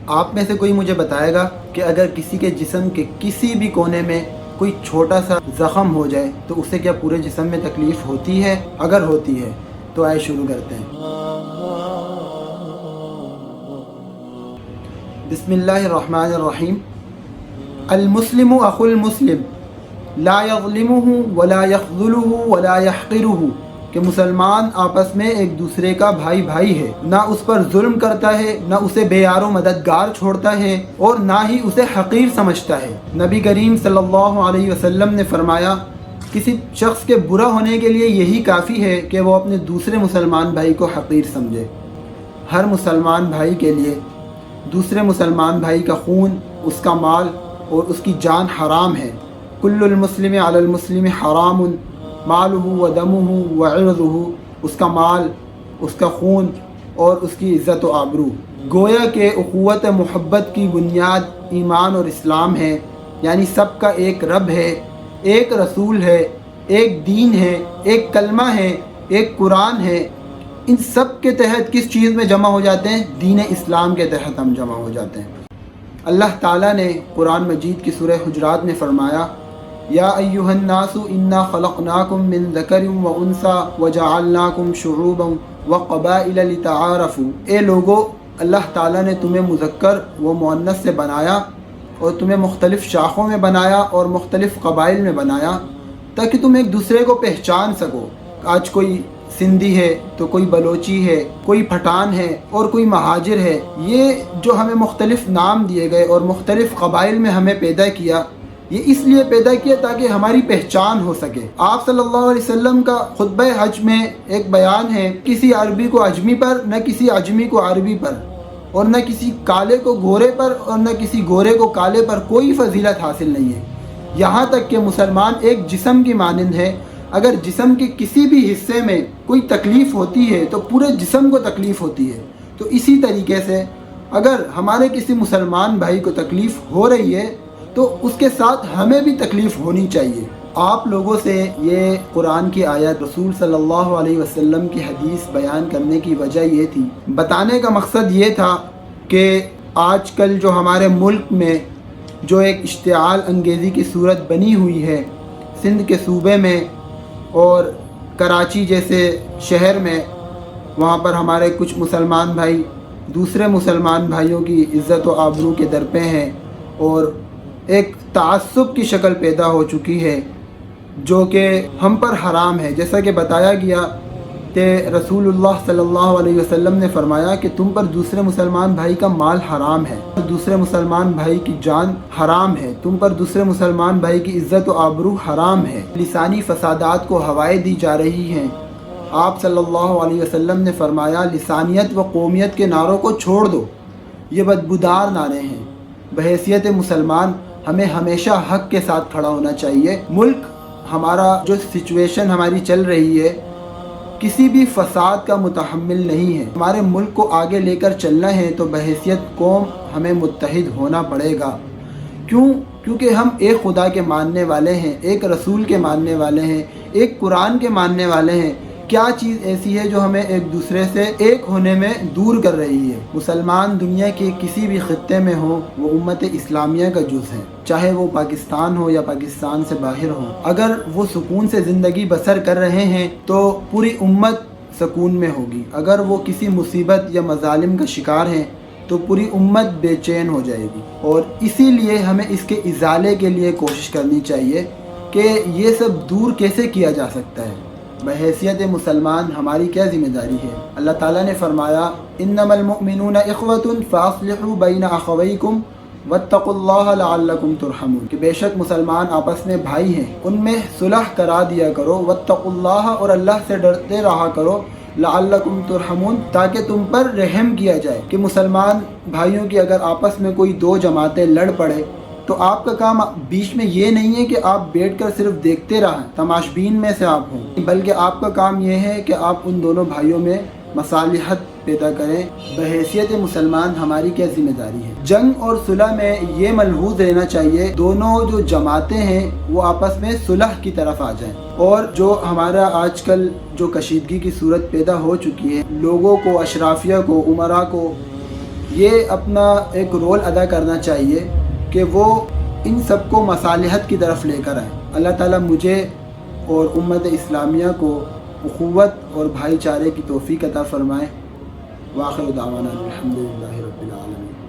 آپ میں سے کوئی مجھے بتائے گا کہ اگر کسی کے جسم کے کسی بھی کونے میں کوئی چھوٹا سا زخم ہو جائے تو اسے کیا پورے جسم میں تکلیف ہوتی ہے؟ اگر ہوتی ہے تو آئے شروع کرتے ہیں۔ بسم اللہ الرحمن الرحیم۔ المسلم اخو المسلم لا یظلمہ ولا یخذلہ ولا یحقرہ، کہ مسلمان آپس میں ایک دوسرے کا بھائی بھائی ہے، نہ اس پر ظلم کرتا ہے، نہ اسے بے یار و مددگار چھوڑتا ہے، اور نہ ہی اسے حقیر سمجھتا ہے۔ نبی کریم صلی اللہ علیہ وسلم نے فرمایا، کسی شخص کے برا ہونے کے لیے یہی کافی ہے کہ وہ اپنے دوسرے مسلمان بھائی کو حقیر سمجھے۔ ہر مسلمان بھائی کے لیے دوسرے مسلمان بھائی کا خون، اس کا مال اور اس کی جان حرام ہے۔ کل المسلم علی المسلم حرام مالہ و دمہ و عرضہ، اس کا مال، اس کا خون اور اس کی عزت و آبرو۔ گویا کہ اخوت محبت کی بنیاد ایمان اور اسلام ہے، یعنی سب کا ایک رب ہے، ایک رسول ہے، ایک دین ہے، ایک کلمہ ہے، ایک قرآن ہے۔ ان سب کے تحت کس چیز میں جمع ہو جاتے ہیں؟ دین اسلام کے تحت ہم جمع ہو جاتے ہیں۔ اللہ تعالیٰ نے قرآن مجید کی سورہ حجرات میں فرمایا، یا ایھا الناس انا خلقناکم من ذکر و انثی وجعلناکم شعوبا وقبائل لتعارفوا، اے لوگو، اللہ تعالیٰ نے تمہیں مذکر و مؤنث سے بنایا اور تمہیں مختلف شاخوں میں بنایا اور مختلف قبائل میں بنایا تاکہ تم ایک دوسرے کو پہچان سکو۔ آج کوئی سندھی ہے تو کوئی بلوچی ہے، کوئی پٹھان ہے اور کوئی مہاجر ہے۔ یہ جو ہمیں مختلف نام دیے گئے اور مختلف قبائل میں ہمیں پیدا کیا، یہ اس لیے پیدا کیا تاکہ ہماری پہچان ہو سکے۔ آپ صلی اللہ علیہ وسلم کا خطبہ حج میں ایک بیان ہے، کسی عربی کو عجمی پر، نہ کسی عجمی کو عربی پر، اور نہ کسی کالے کو گورے پر اور نہ کسی گورے کو کالے پر کوئی فضیلت حاصل نہیں ہے، یہاں تک کہ مسلمان ایک جسم کی مانند ہے۔ اگر جسم کے کسی بھی حصے میں کوئی تکلیف ہوتی ہے تو پورے جسم کو تکلیف ہوتی ہے۔ تو اسی طریقے سے اگر ہمارے کسی مسلمان بھائی کو تکلیف ہو رہی ہے تو اس کے ساتھ ہمیں بھی تکلیف ہونی چاہیے۔ آپ لوگوں سے یہ قرآن کی آیت، رسول صلی اللہ علیہ وسلم کی حدیث بیان کرنے کی وجہ یہ تھی، بتانے کا مقصد یہ تھا کہ آج کل جو ہمارے ملک میں جو ایک اشتعال انگیزی کی صورت بنی ہوئی ہے، سندھ کے صوبے میں اور کراچی جیسے شہر میں، وہاں پر ہمارے کچھ مسلمان بھائی دوسرے مسلمان بھائیوں کی عزت و آبرو کے درپے ہیں، اور ایک تعصب کی شکل پیدا ہو چکی ہے جو کہ ہم پر حرام ہے۔ جیسا کہ بتایا گیا کہ رسول اللہ صلی اللہ علیہ وسلم نے فرمایا کہ تم پر دوسرے مسلمان بھائی کا مال حرام ہے، دوسرے مسلمان بھائی کی جان حرام ہے، تم پر دوسرے مسلمان بھائی کی عزت و آبرو حرام ہے۔ لسانی فسادات کو ہوائیں دی جا رہی ہیں۔ آپ صلی اللہ علیہ وسلم نے فرمایا، لسانیت و قومیت کے نعروں کو چھوڑ دو، یہ بدبودار نعرے ہیں۔ بحیثیت مسلمان ہمیں ہمیشہ حق کے ساتھ کھڑا ہونا چاہیے۔ ملک ہمارا جو سچویشن ہماری چل رہی ہے کسی بھی فساد کا متحمل نہیں ہے۔ ہمارے ملک کو آگے لے کر چلنا ہے تو بحیثیت قوم ہمیں متحد ہونا پڑے گا۔ کیونکہ ہم ایک خدا کے ماننے والے ہیں، ایک رسول کے ماننے والے ہیں، ایک قرآن کے ماننے والے ہیں۔ کیا چیز ایسی ہے جو ہمیں ایک دوسرے سے ایک ہونے میں دور کر رہی ہے؟ مسلمان دنیا کے کسی بھی خطے میں ہو، وہ امت اسلامیہ کا جز ہے، چاہے وہ پاکستان ہو یا پاکستان سے باہر ہو۔ اگر وہ سکون سے زندگی بسر کر رہے ہیں تو پوری امت سکون میں ہوگی، اگر وہ کسی مصیبت یا مظالم کا شکار ہیں تو پوری امت بے چین ہو جائے گی۔ اور اسی لیے ہمیں اس کے ازالے کے لیے کوشش کرنی چاہیے کہ یہ سب دور کیسے کیا جا سکتا ہے۔ بحیثیت مسلمان ہماری کیا ذمہ داری ہے؟ اللہ تعالیٰ نے فرمایا، انما المؤمنون اخوۃ فاصلحوا بین اخویکم واتقوا اللہ لعلکم ترحمون، کہ بے شک مسلمان آپس میں بھائی ہیں، ان میں صلح کرا دیا کرو، واتقوا اللہ، اور اللہ سے ڈرتے رہا کرو، لعلکم ترحمون، تاکہ تم پر رحم کیا جائے۔ کہ مسلمان بھائیوں کی اگر آپس میں کوئی دو جماعتیں لڑ پڑے تو آپ کا کام بیچ میں یہ نہیں ہے کہ آپ بیٹھ کر صرف دیکھتے رہیں، تماش بین میں سے آپ ہوں، بلکہ آپ کا کام یہ ہے کہ آپ ان دونوں بھائیوں میں مصالحت پیدا کریں۔ بحیثیت مسلمان ہماری کیا ذمہ داری ہے؟ جنگ اور صلح میں یہ ملحوظ رہنا چاہیے، دونوں جو جماعتیں ہیں وہ آپس میں صلح کی طرف آ جائیں۔ اور جو ہمارا آج کل جو کشیدگی کی صورت پیدا ہو چکی ہے، لوگوں کو، اشرافیہ کو، امراء کو یہ اپنا ایک رول ادا کرنا چاہیے کہ وہ ان سب کو مصالحت کی طرف لے کر آئیں۔ اللہ تعالیٰ مجھے اور امت اسلامیہ کو اخوت اور بھائی چارے کی توفیق عطا فرمائے۔ وآخر دعوانا الحمدللہ رب العالمین۔